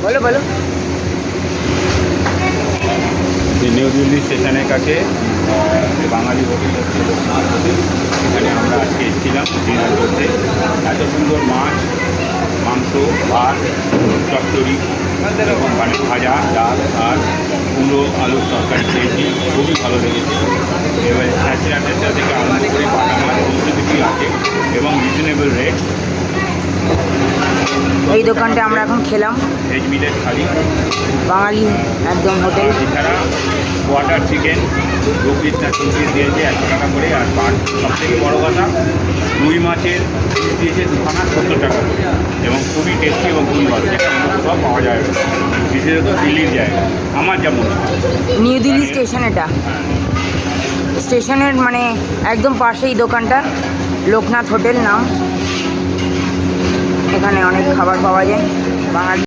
বলো বলো। নিউ দিল্লি স্টেশনের কাছে বাঙালি হোটেল হচ্ছে লোকনাথ হোটেল। এখানে আমরা আজকে এসেছিলাম ডিনার করতে। এত সুন্দর মাছ, মাংস, ভাত, চচ্চড়ি এবং মানে ভাজা, ডাল আর কুমড়ো আলুর তরকারি খেয়েছি, খুবই ভালো লেগেছে। এবার স্যাচুরেটেডটা থেকে আরম্ভ করে বাটা মাছ সমস্ত কিছুই আছে এবং রিজনেবল রেট। এই দোকানটা আমরা এখন খেলাম, ভেজ মিলের থালি, বাঙালি একদম হোটেল। এছাড়া কোয়াটার চিকেন 2 পিস না 3 পিস দিয়েছে 100 টাকা করে। আর সব থেকে বড়ো কথা, রুই মাছের পিস দিয়েছে 2খানা 70 টাকা করে এবং খুবই টেস্টি এবং খুবই ভালো, যেটা সব পাওয়া যায় বিশেষত দিল্লির জায়গা আমার যেমন। নিউ দিল্লি স্টেশন, এটা স্টেশনের মানে একদম পাশেই দোকানটা, লোকনাথ হোটেল নাম। এখানে অনেক খাবার পাওয়া যায় বাঙালি।